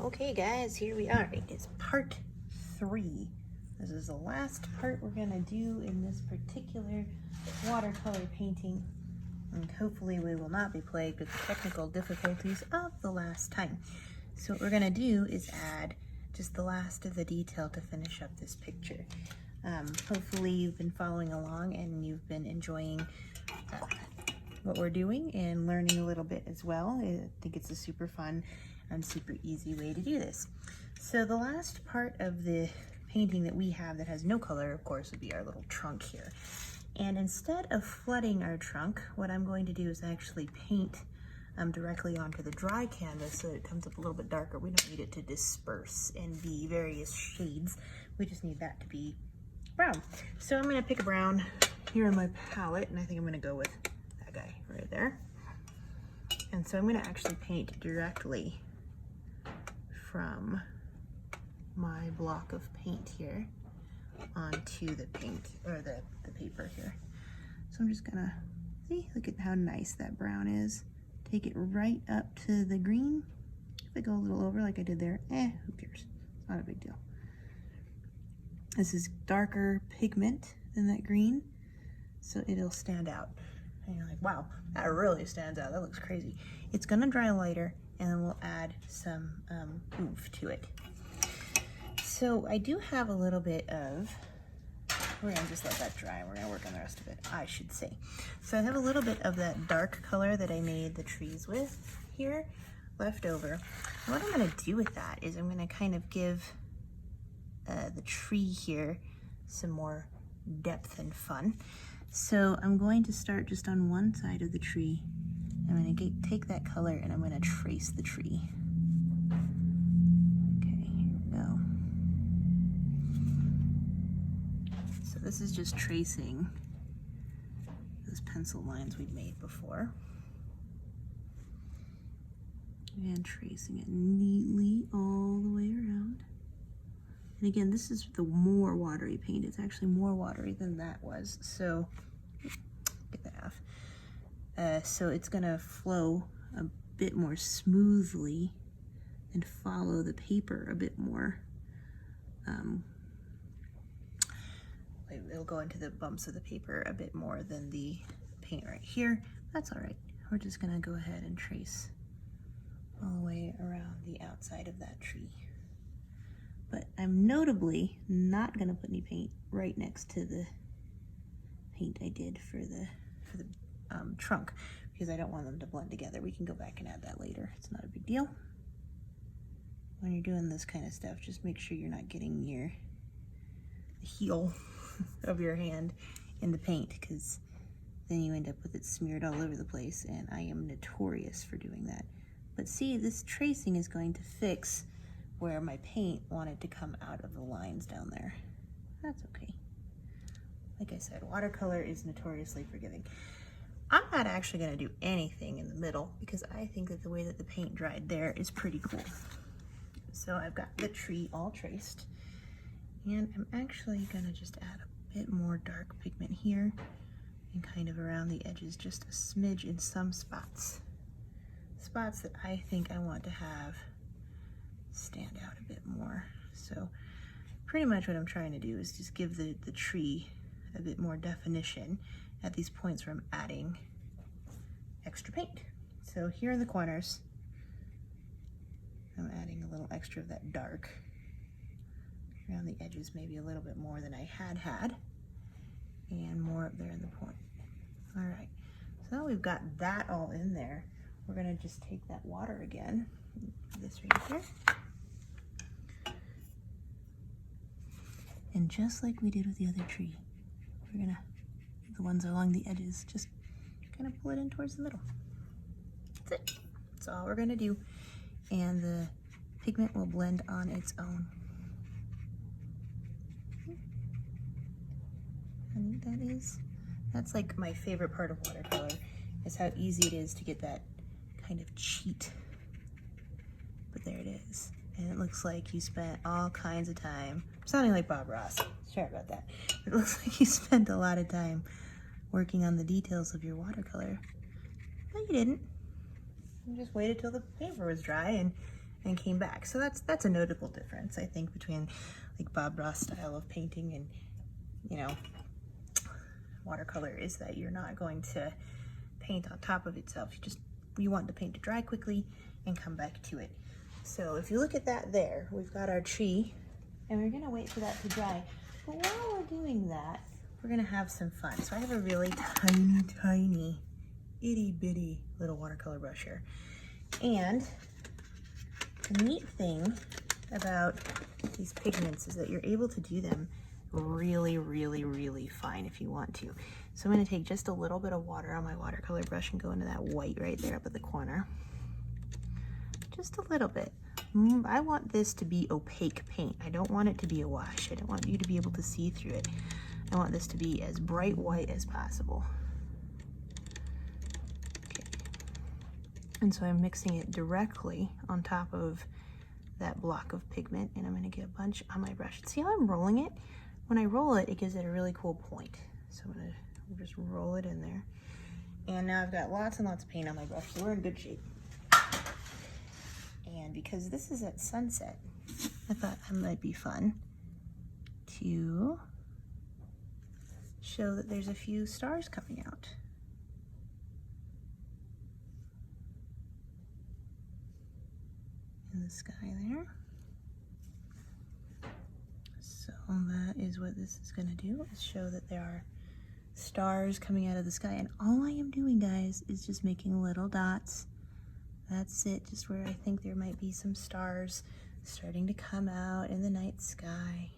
Okay guys, here we are. It is part 3. This is the last part we're gonna do in this particular watercolor painting. And hopefully we will not be plagued with the technical difficulties of the last time. So what we're gonna do is add just the last of the detail to finish up this picture. Hopefully you've been following along and you've been enjoying what we're doing and learning a little bit as well. I think it's a super fun and super easy way to do this. So the last part of the painting that we have that has no color, of course, would be our little trunk here. And instead of flooding our trunk, what I'm going to do is actually paint directly onto the dry canvas so that it comes up a little bit darker. We don't need it to disperse and be various shades. We just need that to be brown. So I'm gonna pick a brown here on my palette, and I think I'm gonna go with that guy right there. And so I'm gonna actually paint directly from my block of paint here onto the paint, or the paper here. So I'm just gonna, see, look at how nice that brown is. Take it right up to the green. If I go a little over like I did there, who cares? It's not a big deal. This is darker pigment than that green, so it'll stand out. And you're like, wow, that really stands out. That looks crazy. It's gonna dry lighter, and then we'll add some oomph to it. So I do have a little bit of, we're gonna just let that dry and we're gonna work on the rest of it, I should say. So I have a little bit of that dark color that I made the trees with here left over. And what I'm gonna do with that is I'm gonna kind of give the tree here some more depth and fun. So I'm going to start just on one side of the tree. I'm going to take that color and I'm going to trace the tree. Okay, here we go. So this is just tracing those pencil lines we'd made before. And tracing it neatly all the way around. And again, this is the more watery paint. It's actually more watery than that was. So, get that off. So it's gonna flow a bit more smoothly and follow the paper a bit more. It'll go into the bumps of the paper a bit more than the paint right here. That's all right. We're just gonna go ahead and trace all the way around the outside of that tree. But I'm notably not gonna put any paint right next to the paint I did for the trunk, because I don't want them to blend together. We can go back and add that later. It's not a big deal. When you're doing this kind of stuff, just make sure you're not getting the heel of your hand in the paint, because then you end up with it smeared all over the place, and I am notorious for doing that. But see, this tracing is going to fix where my paint wanted to come out of the lines down there. That's okay. Like I said, watercolor is notoriously forgiving. I'm not actually gonna do anything in the middle because I think that the way that the paint dried there is pretty cool. So I've got the tree all traced, and I'm actually gonna just add a bit more dark pigment here and kind of around the edges, just a smidge in some spots. Spots that I think I want to have stand out a bit more. So pretty much what I'm trying to do is just give the tree a bit more definition at these points where I'm adding extra paint. So here in the corners, I'm adding a little extra of that dark. Around the edges, maybe a little bit more than I had, and more up there in the point. All right, so now we've got that all in there. We're gonna just take that water again, this right here. And just like we did with the other tree, we're gonna, the ones along the edges, just kind of pull it in towards the middle. That's it. That's all we're gonna do. And the pigment will blend on its own. I think that's like my favorite part of watercolor, is how easy it is to get that kind of cheat. But there it is. And it looks like you spent all kinds of time, I'm sounding like Bob Ross, sorry about that. It looks like you spent a lot of time working on the details of your watercolor. No, you didn't. You just waited till the paper was dry and and came back. So that's a notable difference, I think, between like Bob Ross style of painting and, you know, watercolor, is that you're not going to paint on top of itself. You want the paint to dry quickly and come back to it. So if you look at that there, we've got our tree, and we're gonna wait for that to dry. But while we're doing that, we're gonna have some fun. So I have a really tiny, itty bitty little watercolor brush here. And the neat thing about these pigments is that you're able to do them really, really, really fine if you want to. So I'm going to take just a little bit of water on my watercolor brush and go into that white right there up at the corner. Just a little bit. I want this to be opaque paint. I don't want it to be a wash. I don't want you to be able to see through it. I want this to be as bright white as possible. Okay. And so I'm mixing it directly on top of that block of pigment, and I'm going to get a bunch on my brush. See how I'm rolling it? When I roll it, it gives it a really cool point. So I'm going to just roll it in there. And now I've got lots and lots of paint on my brush, so we're in good shape. And because this is at sunset, I thought it might be fun to show that there's a few stars coming out. In the sky there. So that is what this is going to do, is show that there are stars coming out of the sky. And all I am doing, guys, is just making little dots. That's it, just where I think there might be some stars starting to come out in the night sky.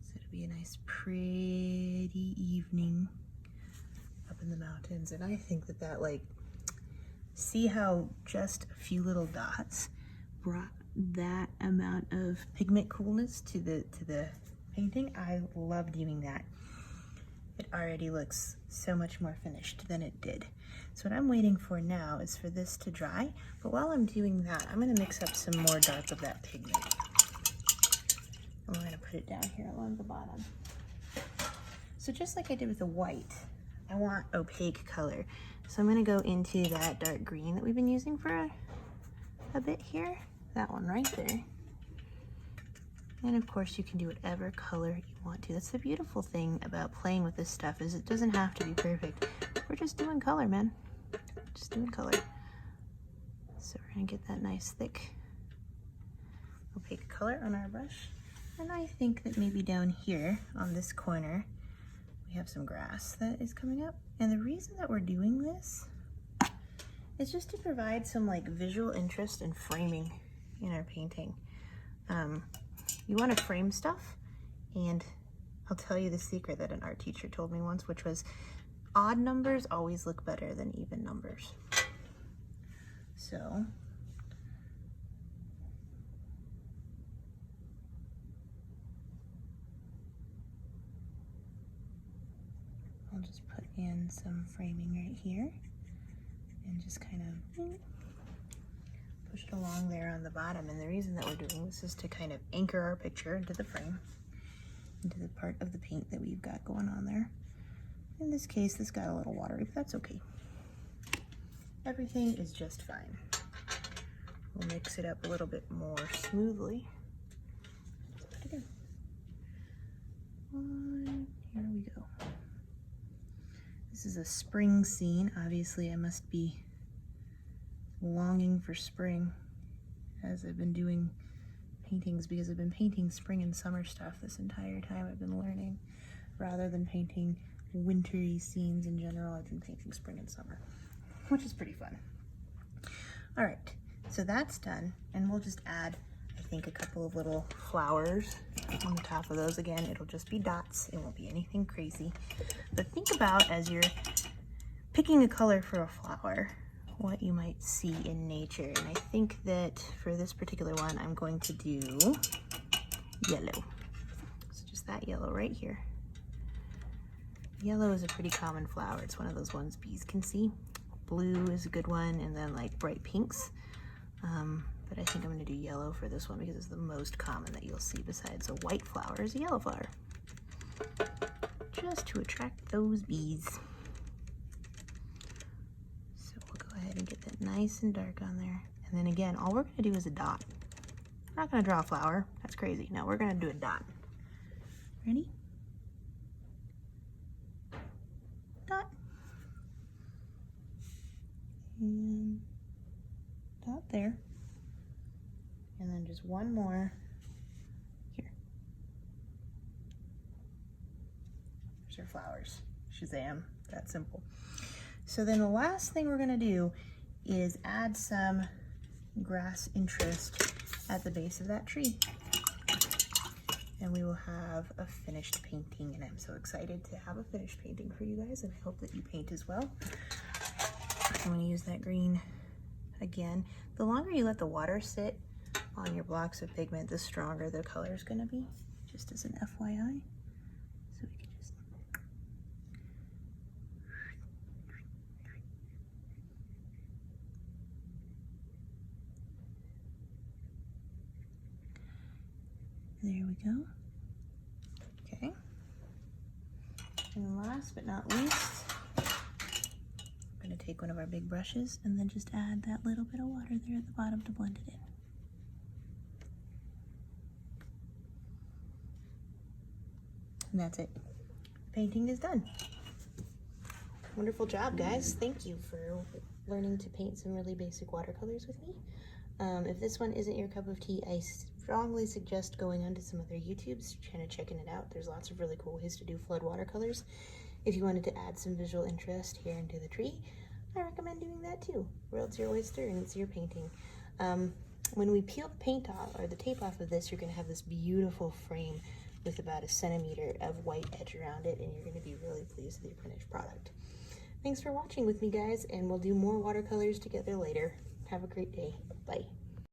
So it'll be a nice pretty evening up in the mountains. And I think that like, see how just a few little dots brought that amount of pigment coolness to the painting? I love doing that. It already looks so much more finished than it did. So what I'm waiting for now is for this to dry, but while I'm doing that, I'm gonna mix up some more dark of that pigment. And we're gonna put it down here along the bottom. So just like I did with the white, I want opaque color. So I'm gonna go into that dark green that we've been using for a bit here. That one right there. And of course you can do whatever color you want to. That's the beautiful thing about playing with this stuff, is it doesn't have to be perfect. We're just doing color, man. Just doing color. So we're gonna get that nice thick opaque color on our brush. And I think that maybe down here on this corner, we have some grass that is coming up. And the reason that we're doing this is just to provide some like visual interest and framing in our painting. You want to frame stuff, and I'll tell you the secret that an art teacher told me once, which was odd numbers always look better than even numbers. So I'll just put in some framing right here and just kind of push it along there on the bottom. And the reason that we're doing this is to kind of anchor our picture into the frame, into the part of the paint that we've got going on there. In this case, this got a little watery, but that's okay. Everything is just fine. We'll mix it up a little bit more smoothly. Let's put it in. Here we go. This is a spring scene. Obviously, I must be longing for spring as I've been doing paintings, because I've been painting spring and summer stuff this entire time I've been learning. Rather than painting wintry scenes in general, I've been painting spring and summer, which is pretty fun. All right, so that's done, and we'll just add, I think, a couple of little flowers on the top of those. Again, it'll just be dots. It won't be anything crazy. But think about, as you're picking a color for a flower, what you might see in nature. And I think that for this particular one, I'm going to do yellow. So just that yellow right here. Yellow is a pretty common flower. It's one of those ones bees can see. Blue is a good one, and then like bright pinks. But I think I'm gonna do yellow for this one because it's the most common that you'll see besides a white flower is a yellow flower. Just to attract those bees. So we'll go ahead and get that nice and dark on there. And then again, all we're gonna do is a dot. We're not gonna draw a flower, that's crazy. No, we're gonna do a dot. Ready? Dot. And dot there. And then just one more here. There's our flowers. Shazam, that simple. So then the last thing we're gonna do is add some grass interest at the base of that tree. And we will have a finished painting, and I'm so excited to have a finished painting for you guys, and I hope that you paint as well. I'm gonna use that green again. The longer you let the water sit on your blocks of pigment, the stronger the color is gonna be, just as an FYI. So we can just... There we go. Okay. And last but not least, I'm going to take one of our big brushes and then just add that little bit of water there at the bottom to blend it in. And that's it. The painting is done. Wonderful job, guys. Thank you for learning to paint some really basic watercolors with me. If this one isn't your cup of tea, I strongly suggest going onto some other YouTubes, kind of checking it out. There's lots of really cool ways to do flood watercolors. If you wanted to add some visual interest here into the tree, I recommend doing that too. World's your oyster and it's your painting. When we peel the paint off, or the tape off of this, you're gonna have this beautiful frame with about 1 centimeter of white edge around it, and you're gonna be really pleased with your finished product. Thanks for watching with me, guys, and we'll do more watercolors together later. Have a great day. Bye.